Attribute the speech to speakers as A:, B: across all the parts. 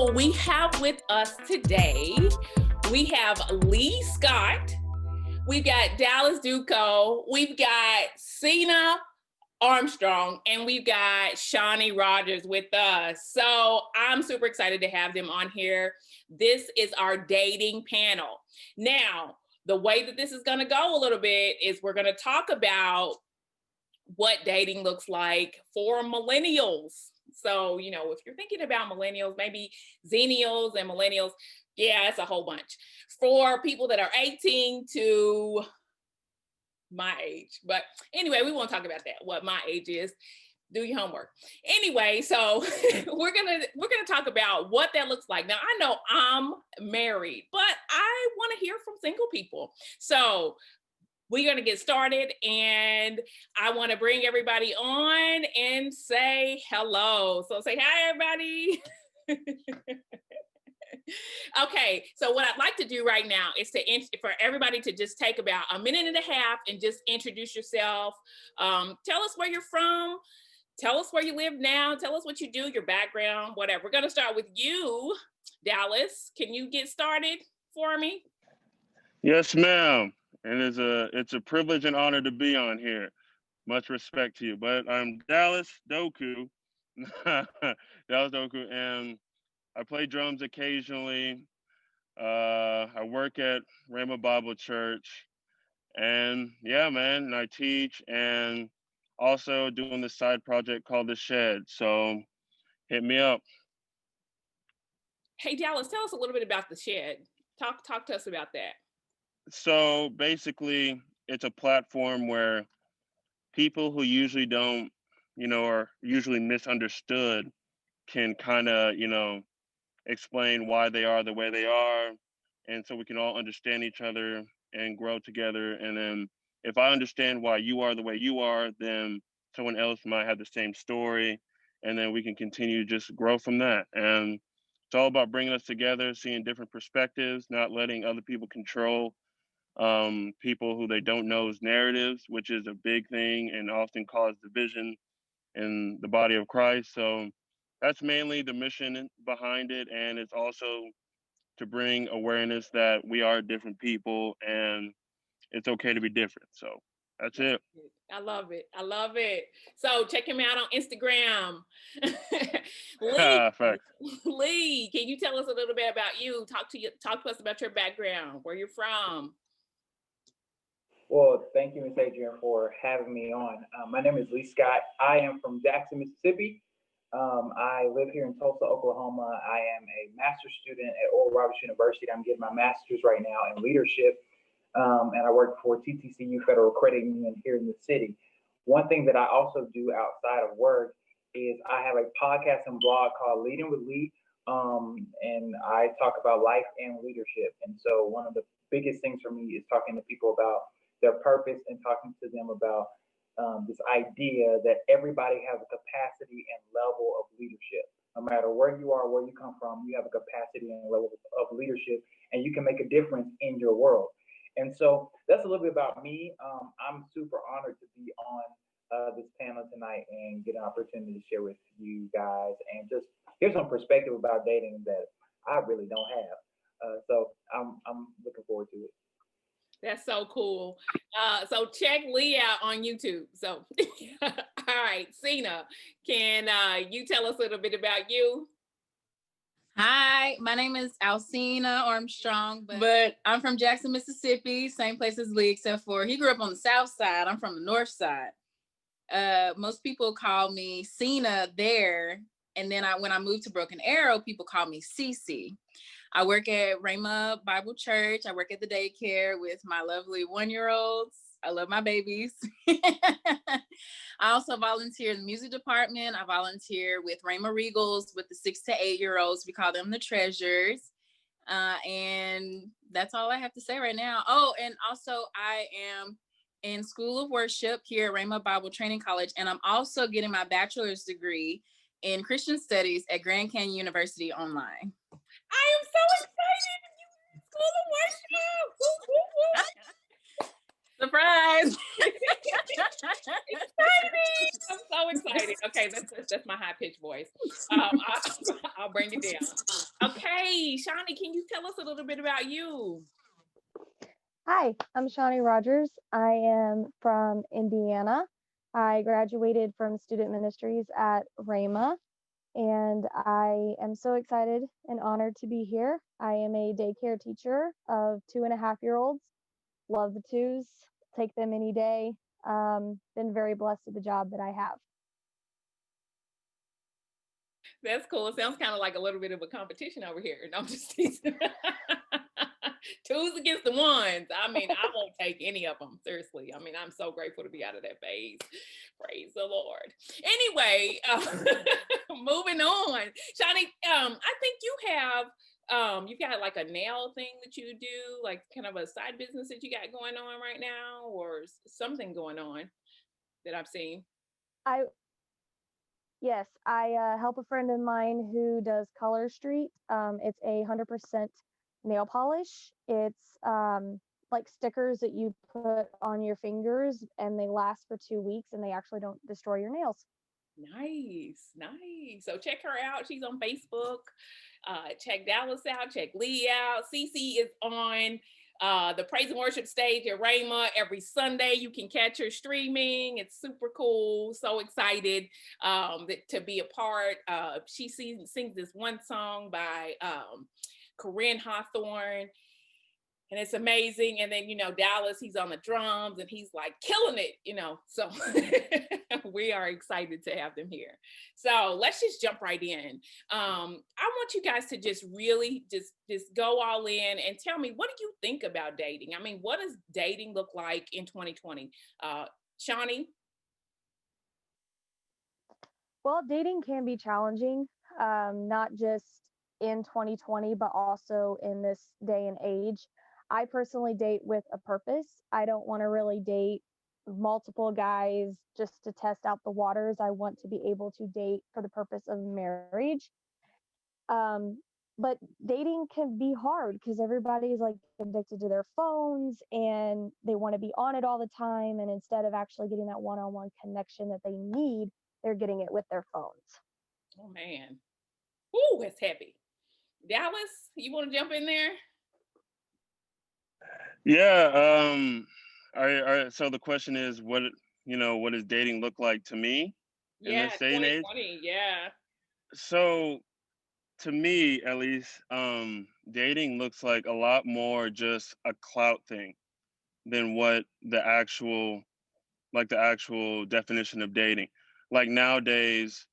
A: So we have with us today, we have Lee Scott, we've got Dallas Duco, we've got Alcina Armstrong, and we've got Shawnee Rogers with us. So I'm super excited to have them on here. This is our dating panel. Now, the way that this is going to go a little bit is we're going to talk about what dating looks like for millennials. So, you know, if you're thinking about millennials, maybe Xennials and millennials, yeah, it's a whole bunch. For people that are 18 to my age. But anyway, we won't talk about that, what my age is. Do your homework. Anyway, so we're gonna talk about what that looks like. Now, I know I'm married, but I want to hear from single people. So we're going to get started, and I want to bring everybody on and say hello. So say hi, everybody. Okay, so what I'd like to do right now is for everybody to just take about a minute and a half and just introduce yourself. Tell us where you're from. Tell us where you live now. Tell us what you do, your background, whatever. We're going to start with you, Dallas. Can you get started for me?
B: Yes, ma'am. And it's a privilege and honor to be on here. Much respect to you. But I'm Dallas Doku. Dallas Doku, and I play drums occasionally. I work at Rhema Bible Church, and yeah, man, and I teach, and also doing this side project called The Shed. So hit me up.
A: Hey, Dallas, tell us a little bit about The Shed. Talk to us about that.
B: So basically, it's a platform where people who usually don't, are usually misunderstood can kind of, explain why they are the way they are. And so we can all understand each other and grow together. And then if I understand why you are the way you are, then someone else might have the same story. And then we can continue to just grow from that. And it's all about bringing us together, seeing different perspectives, not letting other people control people who they don't know's narratives, which is a big thing and often cause division in the body of Christ. So that's mainly the mission behind it. And it's also to bring awareness that we are different people and it's okay to be different. So that's it.
A: I love it. I love it. So check him out on Instagram. Lee, can you tell us a little bit about you? Talk to us about your background, where you're from.
C: Well, thank you, Ms. Adrian, for having me on. My name is Lee Scott. I am from Jackson, Mississippi. I live here in Tulsa, Oklahoma. I am a master's student at Oral Roberts University. I'm getting my master's right now in leadership, and I work for TTCU Federal Credit Union here in the city. One thing that I also do outside of work is I have a podcast and blog called Leading with Lee, and I talk about life and leadership. And so one of the biggest things for me is talking to people about their purpose and talking to them about this idea that everybody has a capacity and level of leadership. No matter where you are, where you come from, you have a capacity and level of leadership, and you can make a difference in your world. And so that's a little bit about me. I'm super honored to be on this panel tonight and get an opportunity to share with you guys and just hear some perspective about dating that I really don't have. So I'm looking forward to it.
A: That's so cool. So check Lee out on YouTube. So, all right, Alcina, can you tell us a little bit about you?
D: Hi, my name is Alcina Armstrong, but I'm from Jackson, Mississippi, same place as Lee, except for he grew up on the south side. I'm from the north side. Most people call me Cena there. And then when I moved to Broken Arrow, people call me Cece. I work at Rhema Bible Church. I work at the daycare with my lovely 1-year-olds. I love my babies. I also volunteer in the music department. I volunteer with Rhema Regals with the 6 to 8-year-olds. We call them the treasures. And that's all I have to say right now. Oh, and also I am in School of Worship here at Rhema Bible Training College. And I'm also getting my bachelor's degree in Christian Studies at Grand Canyon University online.
A: I am so excited. School of Worship.
D: Surprise.
A: I'm so excited. Okay, that's my high pitched voice. I'll bring it down. Okay, Shawnee, can you tell us a little bit about you?
E: Hi, I'm Shawnee Rogers. I am from Indiana. I graduated from student ministries at Rhema, and I am so excited and honored to be here. I am a daycare teacher of 2.5-year-olds. Love the twos, take them any day. Been very blessed with the job that I have.
A: That's cool. It sounds kind of like a little bit of a competition over here. No, I'm just teasing. Twos against the ones. I mean, I won't take any of them. Seriously. I mean, I'm so grateful to be out of that phase. Praise the Lord. Anyway, moving on. Shawnee, I think you've got like a nail thing that you do, like kind of a side business that you got going on right now, or something going on that I've seen.
E: Yes, I help a friend of mine who does Color Street. It's 100% nail polish. It's like stickers that you put on your fingers and they last for 2 weeks and they actually don't destroy your nails.
A: Nice. So check her out. She's on Facebook. Check Dallas out. Check Lee out. Cece is on the praise and worship stage at Rhema every Sunday. You can catch her streaming. It's super cool. So excited to be a part. She sings this one song by Corinne Hawthorne. And it's amazing. And then, Dallas, he's on the drums and he's like killing it, so we are excited to have them here. So let's just jump right in. I want you guys to just really just go all in and tell me, what do you think about dating? I mean, what does dating look like in 2020? Shawnee?
E: Well, dating can be challenging, not just in 2020, but also in this day and age. I personally date with a purpose. I don't want to really date multiple guys just to test out the waters. I want to be able to date for the purpose of marriage. But dating can be hard because everybody's like addicted to their phones and they want to be on it all the time. And instead of actually getting that one-on-one connection that they need, they're getting it with their phones.
A: Oh, man. Ooh, it's heavy. Dallas, you want to jump in there?
B: Yeah. So the question is, what does dating look like to me in this day and age?
A: 2020, yeah.
B: So to me, at least, dating looks like a lot more just a clout thing than what the actual definition of dating. Like nowadays,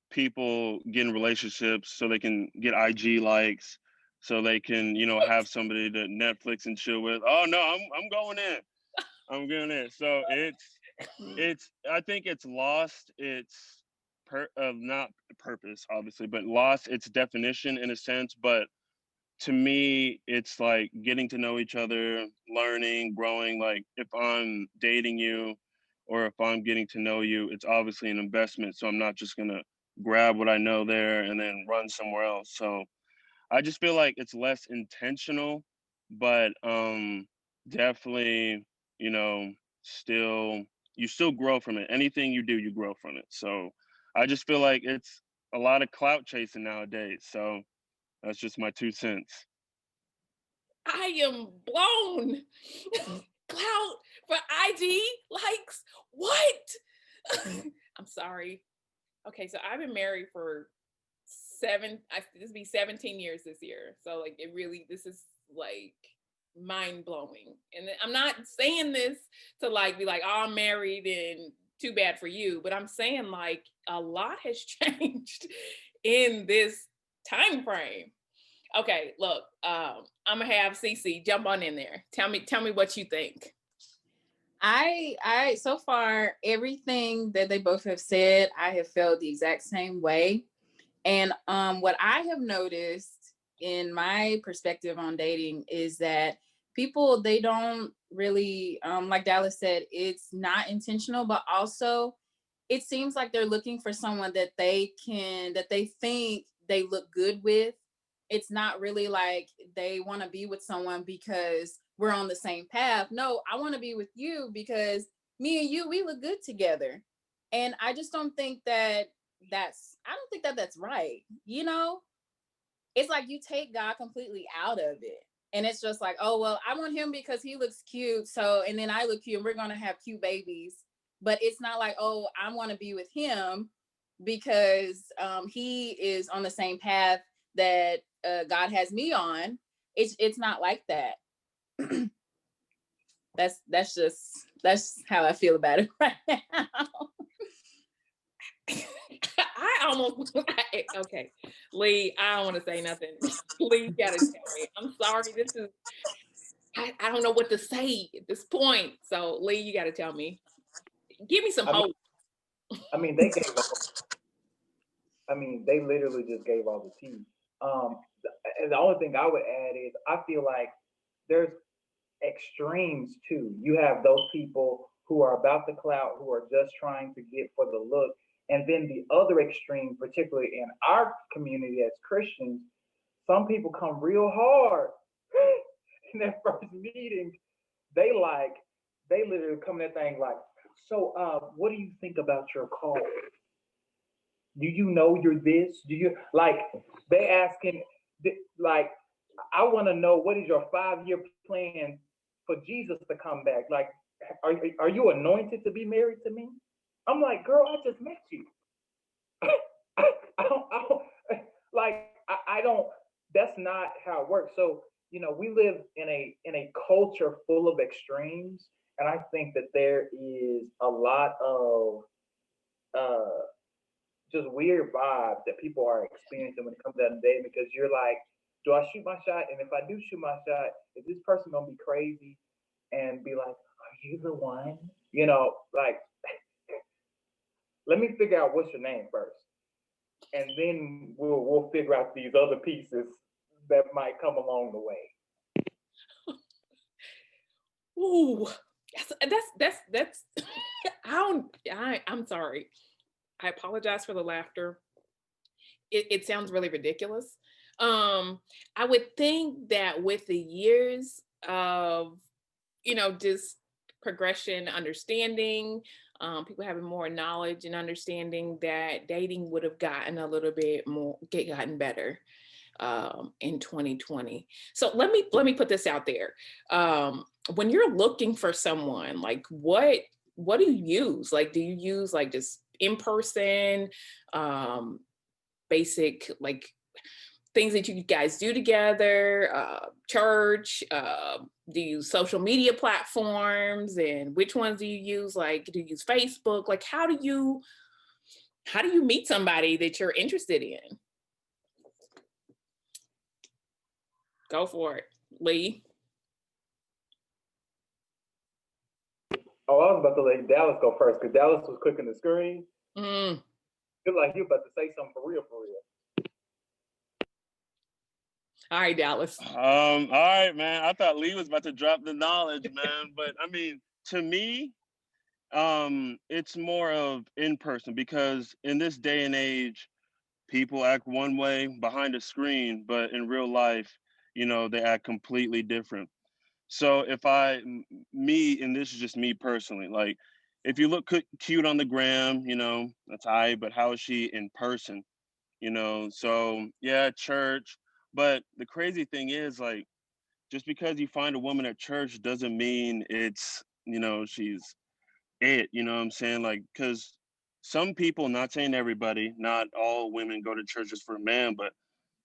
B: people get in relationships so they can get IG likes, so they can, have somebody to Netflix and chill with. Oh no, I'm going in. I'm going in. So it's I think it's lost its not purpose, obviously, but lost its definition in a sense. But to me, it's like getting to know each other, learning, growing. Like if I'm dating you or if I'm getting to know you, it's obviously an investment. So I'm not just gonna grab what I know there and then run somewhere else. So I just feel like it's less intentional, but definitely, still you still grow from it. Anything you do, you grow from it. So I just feel like it's a lot of clout chasing nowadays. So that's just my 2 cents.
A: I am blown. Clout for IG likes. What? I'm sorry. Okay, so I've been married for this will be 17 years this year. So like this is like mind blowing. And I'm not saying this to like be like, oh, I'm married and too bad for you. But I'm saying like a lot has changed in this time frame. Okay, look, I'm gonna have Cece jump on in there. Tell me what you think.
D: I so far everything that they both have said, I have felt the exact same way. And what I have noticed in my perspective on dating is that people, they don't really, like Dallas said, it's not intentional, but also it seems like they're looking for someone that they think they look good with. It's not really like they want to be with someone because we're on the same path. No, I want to be with you because me and you, we look good together. And I just don't think that that's right. You know, it's like you take God completely out of it. And it's just like, oh, well, I want him because he looks cute. So, and then I look cute and we're going to have cute babies. But it's not like, oh, I want to be with him because he is on the same path that God has me on. It's not like that. That's how I feel about it right now.
A: I almost okay, Lee. I don't want to say nothing. Lee, you gotta tell me. I'm sorry. This is I don't know what to say at this point. So Lee, you gotta tell me. Give me some hope.
C: I mean, they gave. They literally just gave all the tea. And the only thing I would add is I feel like there's extremes too. You have those people who are about the clout, who are just trying to get for the look. And then the other extreme, particularly in our community as Christians, some people come real hard in their first meeting. They literally come in that thing like, so what do you think about your call? Do you know you're this? Do you like they asking like I want to know what is your 5-year plan for Jesus to come back? Like, are you anointed to be married to me? I'm like, girl, I just met you. I don't. That's not how it works. So we live in a culture full of extremes, and I think that there is a lot of just weird vibes that people are experiencing when it comes down to dating because you're like, do I shoot my shot? And if I do shoot my shot, is this person gonna be crazy and be like, are you the one? Like, let me figure out what's your name first. And then we'll figure out these other pieces that might come along the way.
A: Ooh, that's I'm sorry. I apologize for the laughter. It sounds really ridiculous. I would think that with the years of, just progression, understanding, people having more knowledge and understanding that dating would have gotten a little bit more, gotten better in 2020. So let me put this out there. When you're looking for someone, like what do you use? Like, do you use like just in person, basic like things that you guys do together, church, do you use social media platforms, and which ones do you use? Like, do you use Facebook? Like, how do you meet somebody that you're interested in? Go for it, Lee.
C: Oh, I was about to let Dallas go first because Dallas was clicking the screen.
A: Mm.
C: Feel like you're about to say something for real, for real.
A: All right, Dallas.
B: All right, man. I thought Lee was about to drop the knowledge, man. But I mean, to me, it's more of in person because in this day and age, people act one way behind a screen, but in real life, they act completely different. So if me, and this is just me personally, like if you look cute on the gram, that's all right, but how is she in person? So yeah, church. But the crazy thing is, like, just because you find a woman at church doesn't mean it's, she's it, you know what I'm saying? Like, because some people, not saying everybody, not all women go to churches for a man, but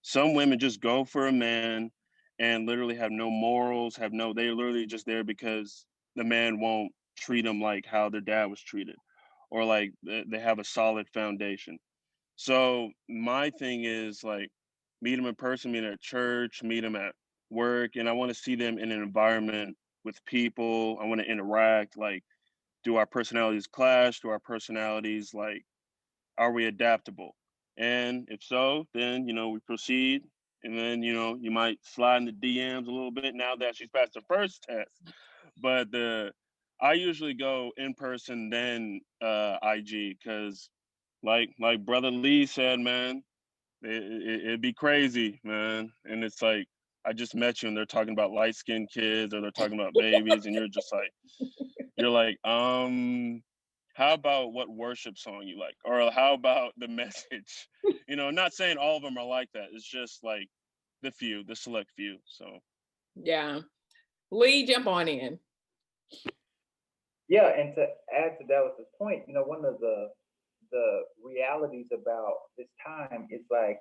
B: some women just go for a man and literally have no morals, they're literally just there because the man won't treat them like how their dad was treated, or like they have a solid foundation. So my thing is like, meet them in person, meet them at church, meet them at work, and I want to see them in an environment with people. I want to interact. Like, do our personalities clash? Do our personalities like, are we adaptable? And if so, then we proceed. And then you might slide in the DMs a little bit now that she's passed the first test. But I usually go in person, then IG, because like brother Lee said, man, it'd be crazy, man. And it's like I just met you and they're talking about light-skinned kids or they're talking about babies, and you're like, how about what worship song you like? Or how about the message? Not saying all of them are like that. It's just like the select few. So
A: Yeah. Lee, jump on in.
C: Yeah, and to add to Dallas's point, one of the realities about this time is like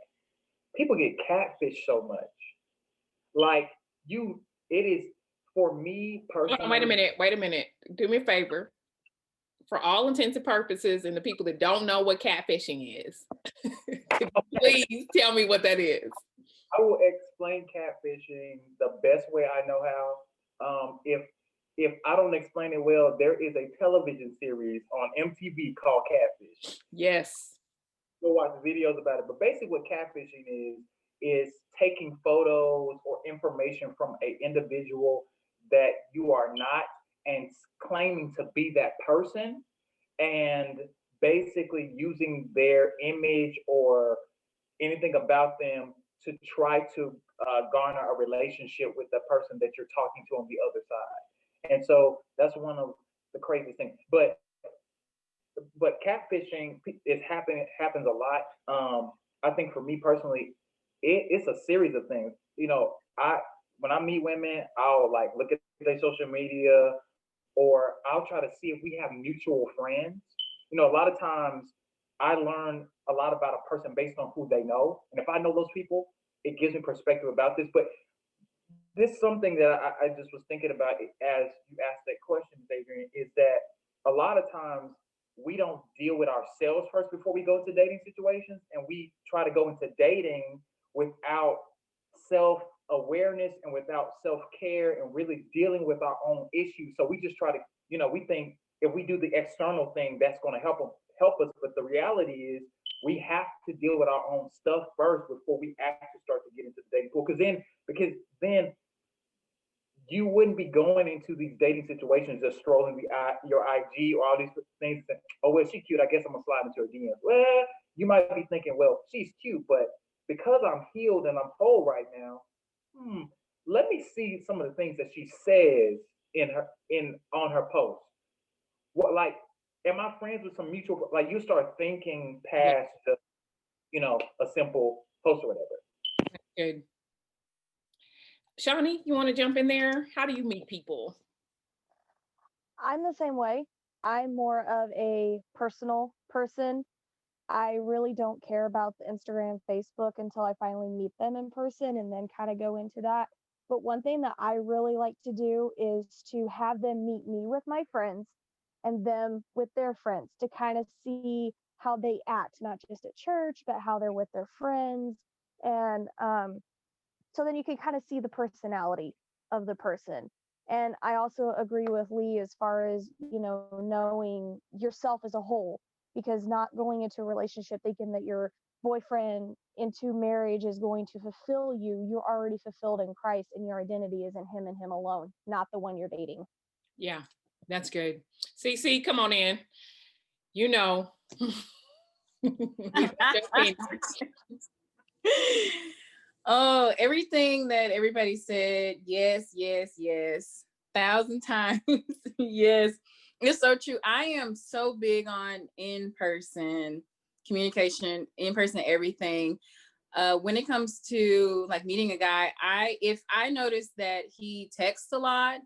C: people get catfished so much. Like it is for me personally.
A: Wait a minute. Do me a favor. For all intents and purposes, and the people that don't know what catfishing is, please tell me what that is.
C: I will explain catfishing the best way I know how. If I don't explain it well, there is a television series on MTV called Catfish.
A: Yes.
C: Go watch videos about it. But basically what catfishing is taking photos or information from an individual that you are not and claiming to be that person, and basically using their image or anything about them to try to garner a relationship with the person that you're talking to on the other side. And so that's one of the craziest things. But catfishing happens a lot. I think for me personally, it's a series of things. When I meet women, I'll like look at their social media, or I'll try to see if we have mutual friends. A lot of times I learn a lot about a person based on who they know. And if I know those people, it gives me perspective about this. But this is something that I just was thinking about as you asked that question, Adrian, is that a lot of times we don't deal with ourselves first before we go into dating situations. And we try to go into dating without self-awareness and without self-care and really dealing with our own issues. So we just try to, we think if we do the external thing, that's going to help us. But the reality is we have to deal with our own stuff first before we actually start to get into the dating pool. Because then you wouldn't be going into these dating situations just strolling your IG or all these things. And, oh, well, she's cute. I guess I'm going to slide into her DMs. Well, you might be thinking, well, she's cute, but because I'm healed and I'm whole right now, let me see some of the things that she says on her post. What, like, am I friends with some mutual, like, you start thinking past just, a simple post or whatever.
A: Good. Shawnee, you want to jump in there? How do you meet people?
E: I'm the same way. I'm more of a personal person. I really don't care about the Instagram, Facebook until I finally meet them in person and then kind of go into that. But one thing that I really like to do is to have them meet me with my friends and them with their friends to kind of see how they act, not just at church, but how they're with their friends. And so then you can kind of see the personality of the person. And I also agree with Lee as far as, knowing yourself as a whole, because not going into a relationship thinking that your boyfriend into marriage is going to fulfill you. You're already fulfilled in Christ, and your identity is in him and him alone, not the one you're dating.
A: Yeah, that's good. CC, come on in.
D: Oh, everything that everybody said, yes, 1,000 times. Yes, it's so true. I am so big on in-person communication, in-person everything. When it comes to like meeting a guy, if I notice that he texts a lot,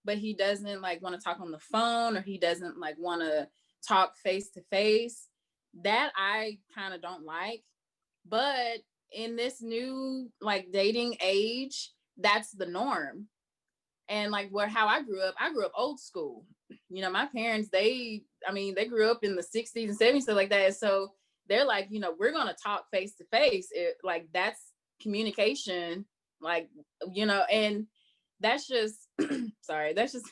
D: but he doesn't like want to talk on the phone, or he doesn't like want to talk face to face, that I kind of don't like. But in this new like dating age, that's the norm. And like how I grew up old school. My parents, they grew up in the 60s and 70s, stuff like that. So they're like, we're going to talk face to face. Like that's communication, like, and that's just, sorry, that's just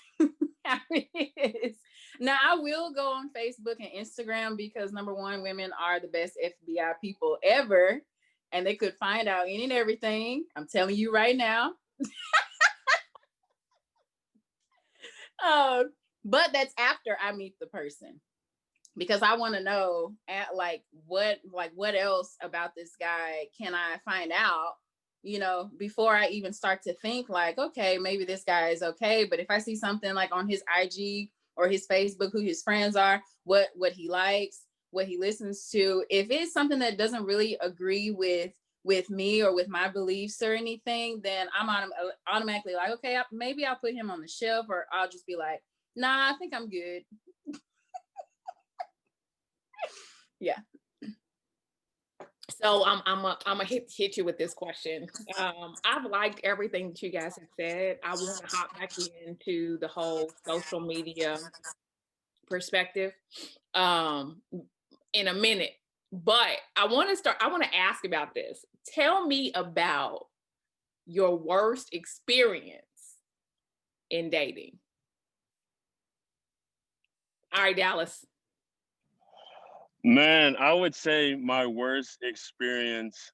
D: how it is. Now I will go on Facebook and Instagram because number one, women are the best FBI people ever. And they could find out any and everything. I'm telling you right now. But that's after I meet the person, because I want to know what else about this guy can I find out you know, before I even start to think like, okay, maybe this guy is okay. But if I see something like on his IG or his Facebook, who his friends are, what he likes, what he listens to, if it's something that doesn't really agree with me or with my beliefs or anything, then I'm automatically like, okay, maybe I'll put him on the shelf, or I'll just be like, nah, I think I'm good. Yeah.
A: So I'm gonna hit you with this question. I've liked everything that you guys have said. I want to hop back into the whole social media perspective in a minute, but I want to ask about this. Tell me about your worst experience in dating. All right, Dallas.
B: Man, I would say my worst experience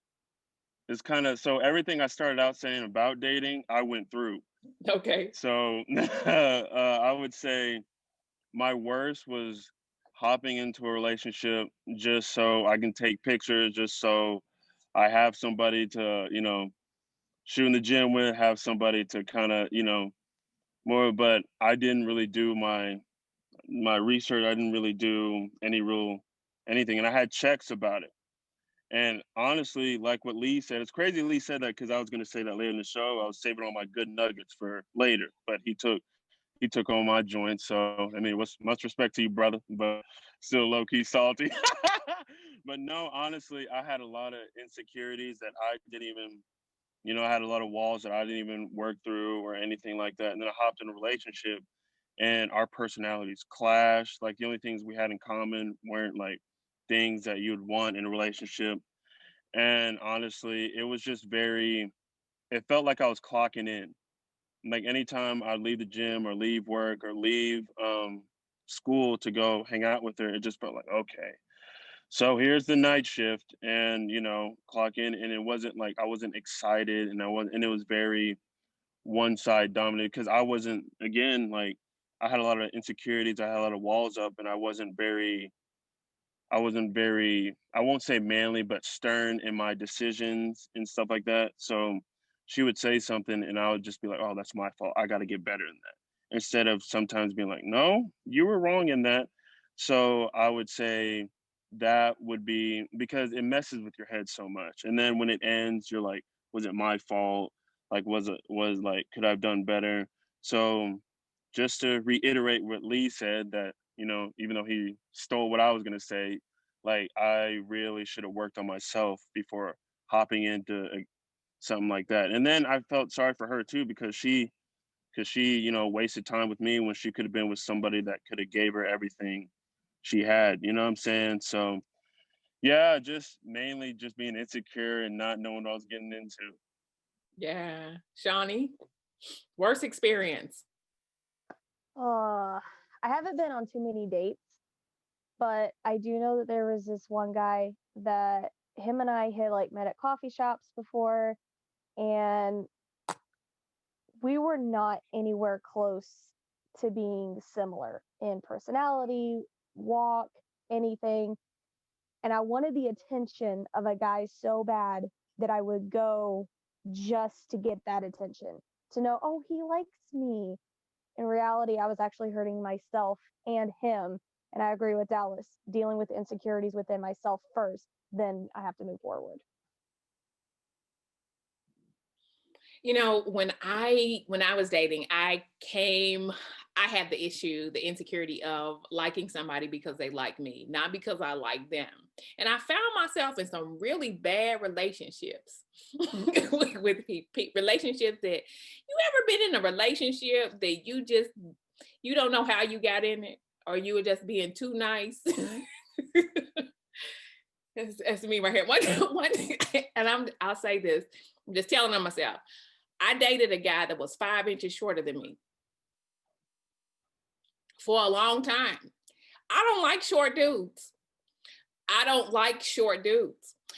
B: is kind of, so everything I started out saying about dating, I went through.
A: Okay.
B: So I would say my worst was hopping into a relationship just so I can take pictures, just so I have somebody to, shoot in the gym with, have somebody to kind of, more, but I didn't really do my research. I didn't really do anything. And I had checks about it. And honestly, like what Lee said, it's crazy Lee said that because I was going to say that later in the show. I was saving all my good nuggets for later, but he took all my joints. So, I mean, what's much respect to you, brother, but still low key salty. But no, honestly, I had a lot of insecurities that I didn't even, I had a lot of walls that I didn't even work through or anything like that. And then I hopped in a relationship and our personalities clashed. Like the only things we had in common weren't like things that you'd want in a relationship. And honestly, it was just it felt like I was clocking in. Like anytime I'd leave the gym or leave work or leave school to go hang out with her, it just felt like, okay, so here's the night shift and, clock in. And it wasn't like I wasn't excited and it was very one side dominated because I wasn't, again, like I had a lot of insecurities. I had a lot of walls up and I wasn't very, I won't say manly, but stern in my decisions and stuff like that. So she would say something and I would just be like, oh, that's my fault. I got to get better than that. Instead of sometimes being like, no, you were wrong in that. So I would say that would be because it messes with your head so much. And then when it ends, you're like, was it my fault? Like, could I have done better? So just to reiterate what Lee said that, even though he stole what I was going to say, like I really should have worked on myself before hopping into something like that. And then I felt sorry for her too because she wasted time with me when she could have been with somebody that could have gave her everything she had. You know what I'm saying? So yeah, just mainly just being insecure and not knowing what I was getting into.
A: Yeah, Shawnee, worst experience.
E: I haven't been on too many dates, but I do know that there was this one guy that him and I had like met at coffee shops before, and we were not anywhere close to being similar in personality, walk, anything. And I wanted the attention of a guy so bad that I would go just to get that attention, to know, oh, he likes me. In reality, I was actually hurting myself and him. And I agree with Dallas, dealing with insecurities within myself first, then I have to move forward.
A: When I was dating, I had the insecurity of liking somebody because they like me, not because I like them. And I found myself in some really bad relationships with relationships that you ever been in a relationship that you don't know how you got in it, or you were just being too nice. That's me right here. One, and I'll say this, I'm just telling on myself. I dated a guy that was 5 inches shorter than me for a long time. I don't like short dudes.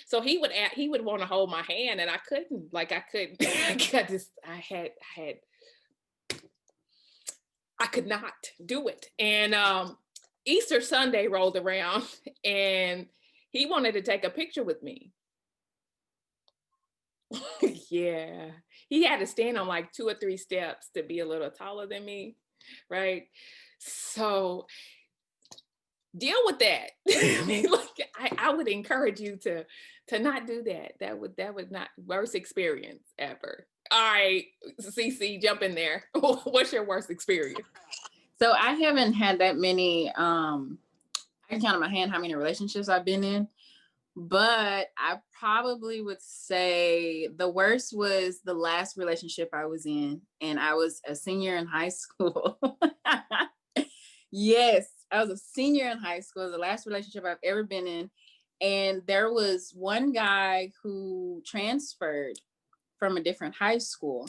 A: So he would want to hold my hand and I couldn't. I could not do it. And Easter Sunday rolled around and he wanted to take a picture with me. Yeah. He had to stand on like 2 or 3 steps to be a little taller than me, right? So deal with that. I mean, like, I would encourage you to not do that. That would not, worst experience ever. All right, CC, jump in there. What's your worst experience?
D: So I haven't had that many, I can count on my hand how many relationships I've been in, but I probably would say the worst was the last relationship I was in, and I was a senior in high school. Yes, I was a senior in high school, the last relationship I've ever been in. And there was one guy who transferred from a different high school.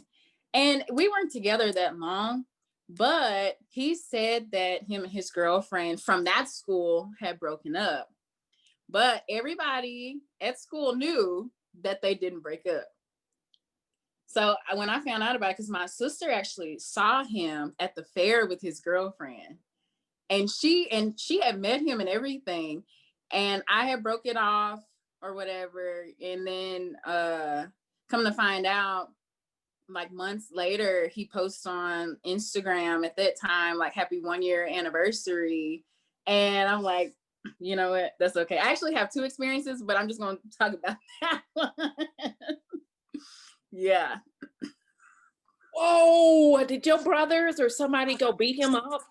D: And we weren't together that long, but he said that him and his girlfriend from that school had broken up. But everybody at school knew that they didn't break up. So when I found out about it, because my sister actually saw him at the fair with his girlfriend, and she had met him and everything, and I had broke it off or whatever. And then come to find out, like months later, he posts on Instagram at that time, like, happy 1-year anniversary. And I'm like, you know what? That's okay. I actually have 2 experiences, but I'm just going to talk about that one. Yeah.
A: Whoa, did your brothers or somebody go beat him up?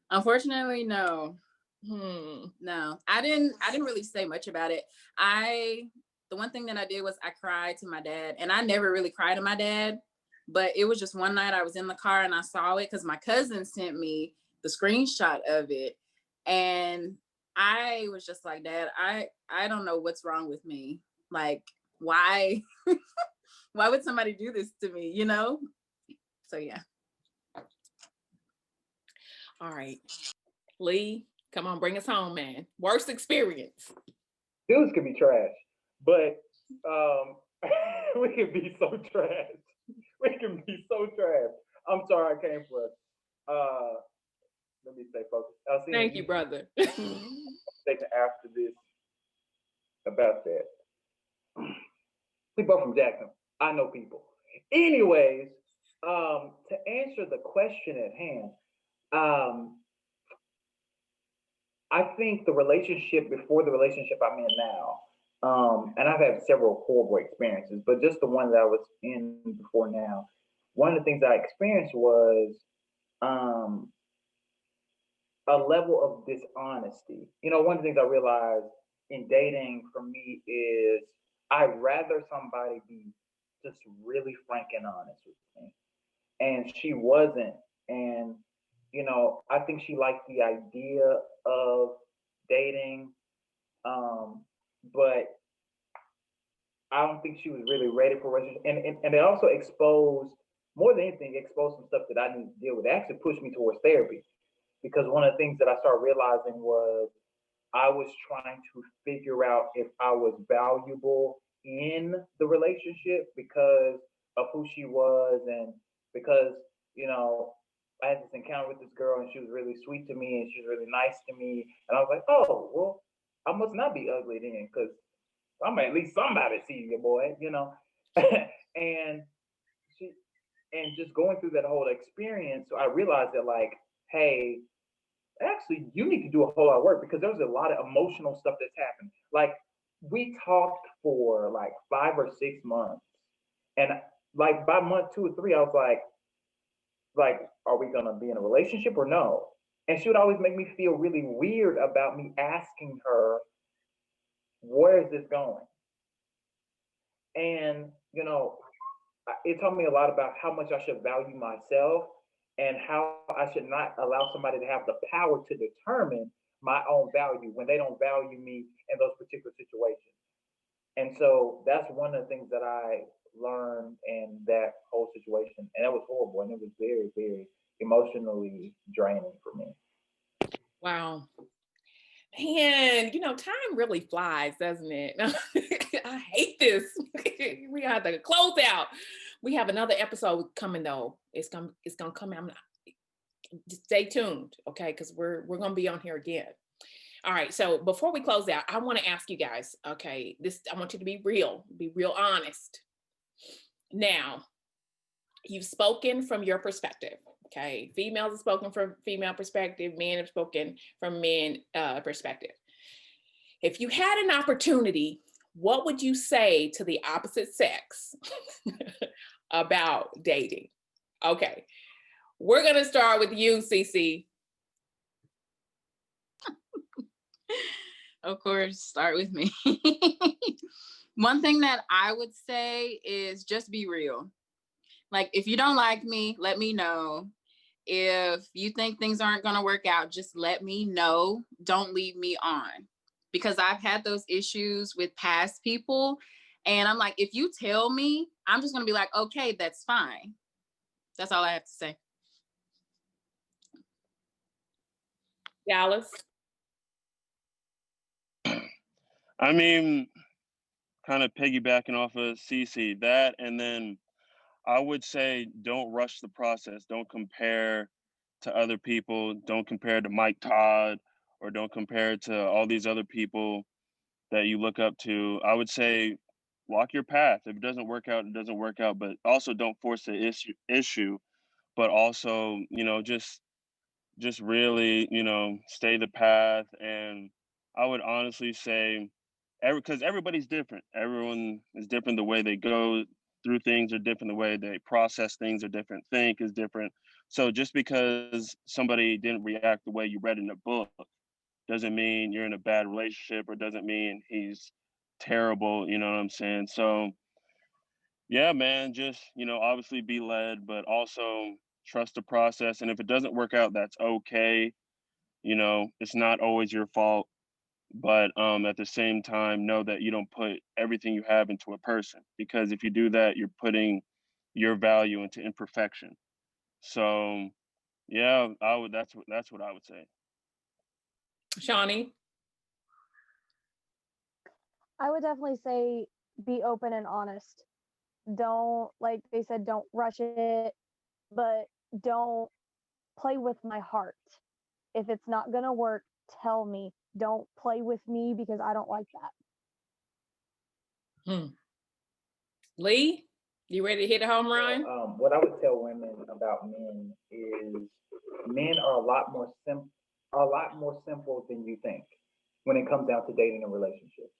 D: Unfortunately, no. No, I didn't really say much about it. The one thing that I did was I cried to my dad, and I never really cried to my dad, but it was just one night I was in the car and I saw it because my cousin sent me the screenshot of it. And I was just like, Dad, I don't know what's wrong with me. Like, why, why would somebody do this to me, you know? So yeah.
A: All right, Lee, come on, bring us home, man. Worst experience.
C: Dudes can be trash, but we can be so trash. We can be so trash. I'm sorry I came for let me stay focused. Alcina,
A: Thank you, brother.
C: Taking after this about that. We both from Jackson. I know people. Anyways, to answer the question at hand, I think the relationship before the relationship I'm in now, and I've had several horrible experiences, but just the one that I was in before now, one of the things I experienced was a level of dishonesty. You know, one of the things I realized in dating for me is I'd rather somebody be just really frank and honest with me. And she wasn't. And, you know, I think she liked the idea of dating, but I don't think she was really ready for a relationship. And it also exposed, more than anything, exposed some stuff that I need to deal with. It actually pushed me towards therapy because one of the things that I started realizing was I was trying to figure out if I was valuable in the relationship because of who she was and because, you know, I had this encounter with this girl and she was really sweet to me and she was really nice to me. And I was like, oh, well, I must not be ugly then because I'm at least somebody see you, boy, you know. and she and just going through that whole experience, I realized that like, hey, actually you need to do a whole lot of work because there was a lot of emotional stuff that's happened. Like we talked for like 5 or 6 months. And like by month 2 or 3, I was like, are we gonna be in a relationship or no? And she would always make me feel really weird about me asking her, where is this going? And you know, it taught me a lot about how much I should value myself and how I should not allow somebody to have the power to determine my own value when they don't value me in those particular situations. And so that's one of the things that I learned in that whole situation. And it was horrible and it was very, very emotionally draining for me.
A: Wow. Man, you know, time really flies, doesn't it? I hate this. We have to close out. We have another episode coming though. It's gonna come out. Just stay tuned, okay? Because we're gonna be on here again. All right. So before we close out, I want to ask you guys, okay, I want you to be real honest. Now, you've spoken from your perspective, okay? Females have spoken from female perspective, men have spoken from men perspective. If you had an opportunity, what would you say to the opposite sex about dating? Okay, we're gonna start with you, Cece.
D: Of course, start with me. One thing that I would say is just be real. Like, if you don't like me, let me know. If you think things aren't going to work out, just let me know. Don't leave me on. Because I've had those issues with past people. And I'm like, if you tell me, I'm just going to be like, okay, that's fine. That's all I have to say.
A: Dallas?
B: I mean, kind of piggybacking off of Cece, that, and then I would say don't rush the process. Don't compare to other people. Don't compare to Mike Todd, or don't compare to all these other people that you look up to. I would say walk your path. If it doesn't work out, it doesn't work out. But also don't force the issue. But also, just really, stay the path. And I would honestly say, because everybody's different. Everyone is different. The way they go through things are different. The way they process things are different. Think is different. So just because somebody didn't react the way you read in a book doesn't mean you're in a bad relationship, or doesn't mean he's terrible. You know what I'm saying? So yeah, man, just, obviously be led, but also trust the process. And if it doesn't work out, that's okay. It's not always your fault. But at the same time, know that you don't put everything you have into a person, because if you do that, you're putting your value into imperfection. So yeah, that's what I would say.
A: Shawnee?
E: I would definitely say be open and honest. Don't, like they said, don't rush it, but don't play with my heart. If it's not going to work, tell me. Don't play with me because I don't like that.
A: Lee, you ready to hit a home run?
C: What I would tell women about men is men are a lot more simple than you think when it comes down to dating and relationships.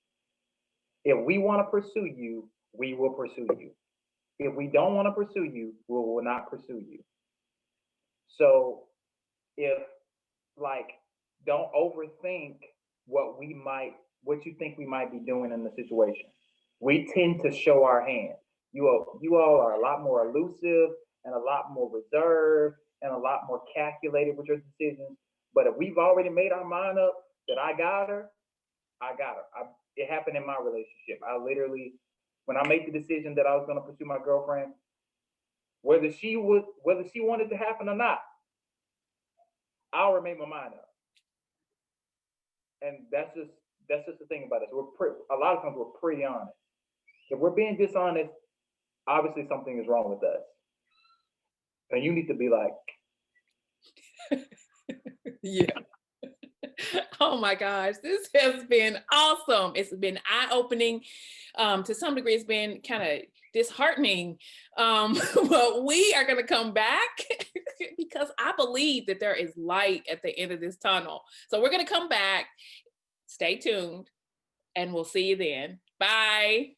C: If we want to pursue you, we will pursue you. If we don't want to pursue you, we will not pursue you. So if, like, don't overthink what you think we might be doing in the situation. We tend to show our hand. You all are a lot more elusive and a lot more reserved and a lot more calculated with your decisions. But if we've already made our mind up that I got her, I got her. It happened in my relationship. I literally, when I made the decision that I was going to pursue my girlfriend, whether she wanted to happen or not, I already made my mind up. And that's just the thing about us. A lot of times we're pretty honest. If we're being dishonest, obviously something is wrong with us. And you need to be like,
A: yeah. Oh my gosh, this has been awesome. It's been eye-opening. To some degree, it's been kind of disheartening. But we are going to come back because I believe that there is light at the end of this tunnel. So we're going to come back. Stay tuned, and we'll see you then. Bye.